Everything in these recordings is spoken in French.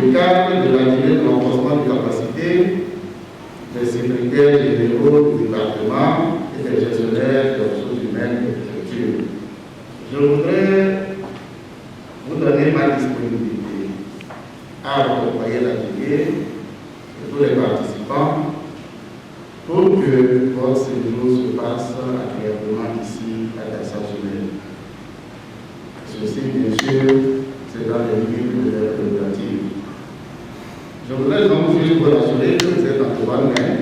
le cadre de l'atelier de renforcement des capacités des secrétaires généraux du département et des gestionnaires des ressources humaines et des structures. Je voudrais vous donner ma disponibilité à accompagner l'atelier de tous les participants pour que votre séjour se passe agréablement ici à Dassa-sur-Mer. Ceci, bien sûr, c'est dans les limites de l'air prérogative. Je voudrais donc juste vous rassurer que vous êtes en de bonnes mains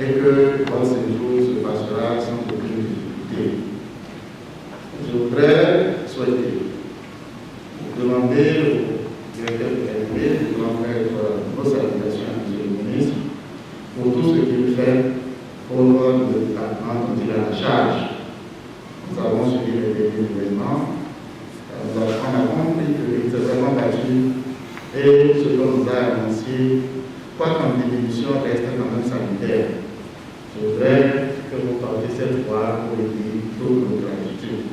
et que votre séjour se passera sans aucune difficulté. Je voudrais souhaiter vous demander au directeur de cabinet de transmettre vos salutations à M. le ministre pour tout ce qu'il fait pour le département dont il a la charge. Nous avons suivi les derniers événements. Nous avons compris qu'il s'est vraiment battu et ce qu'on nous a annoncé, quoi qu'en diminution, reste quand même sanitaire. Je voudrais que vous partez cette fois pour lui dire toute notre gratitude.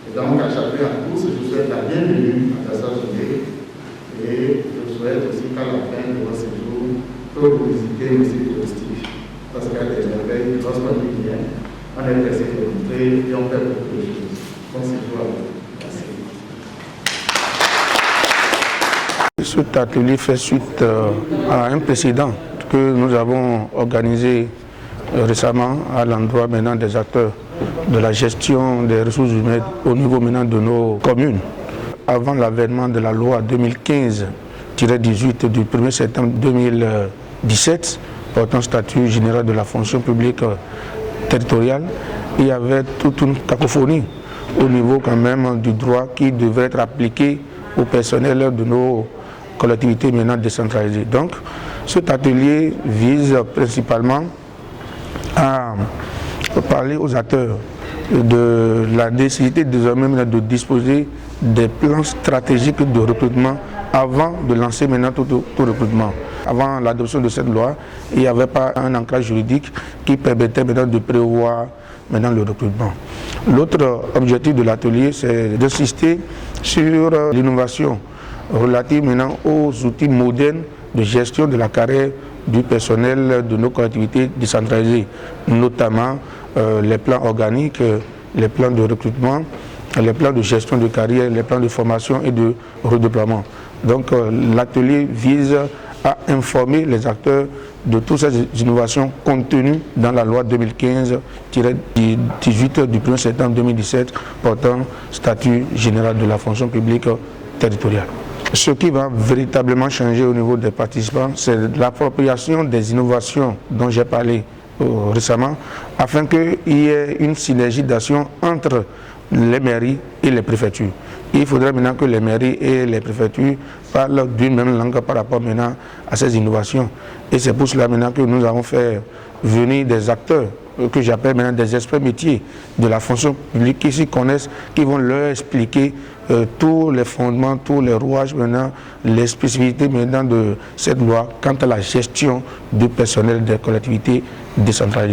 Et donc, à chacun à tous, je souhaite la bienvenue à Dassa-sur-Mer et je souhaite aussi qu'à la fin de votre séjour, que vous visitez le site touristique. Parce qu'il y a des merveilles, lorsqu'on y vient, on est pressé de montrer et on fait beaucoup de choses. Bon séjour à vous. Cet atelier fait suite à un précédent que nous avons organisé récemment à l'endroit maintenant des acteurs de la gestion des ressources humaines au niveau maintenant de nos communes. Avant l'avènement de la loi 2015-18 du 1er septembre 2017 portant statut général de la fonction publique territoriale, il y avait toute une cacophonie au niveau quand même du droit qui devait être appliqué au personnel de nos collectivités maintenant décentralisées. Donc, cet atelier vise principalement à parler aux acteurs de la nécessité désormais de disposer des plans stratégiques de recrutement avant de lancer maintenant tout recrutement. Avant l'adoption de cette loi, il n'y avait pas un ancrage juridique qui permettait maintenant de prévoir maintenant le recrutement. L'autre objectif de l'atelier, c'est d'insister sur l'innovation relative maintenant aux outils modernes de gestion de la carrière du personnel de nos collectivités décentralisées, notamment les plans organiques, les plans de recrutement, les plans de gestion de carrière, les plans de formation et de redéploiement. Donc l'atelier vise à informer les acteurs de toutes ces innovations contenues dans la loi 2015-18 du 1er septembre 2017 portant statut général de la fonction publique territoriale. Ce qui va véritablement changer au niveau des participants, c'est l'appropriation des innovations dont j'ai parlé récemment, afin qu'il y ait une synergie d'action entre les mairies et les préfectures. Il faudrait maintenant que les mairies et les préfectures parlent d'une même langue par rapport maintenant à ces innovations. Et c'est pour cela maintenant que nous avons fait venir des acteurs que j'appelle maintenant des experts métiers de la fonction publique qui s'y connaissent, qui vont leur expliquer tous les fondements, tous les rouages maintenant, les spécificités maintenant de cette loi quant à la gestion du personnel des collectivités décentralisées.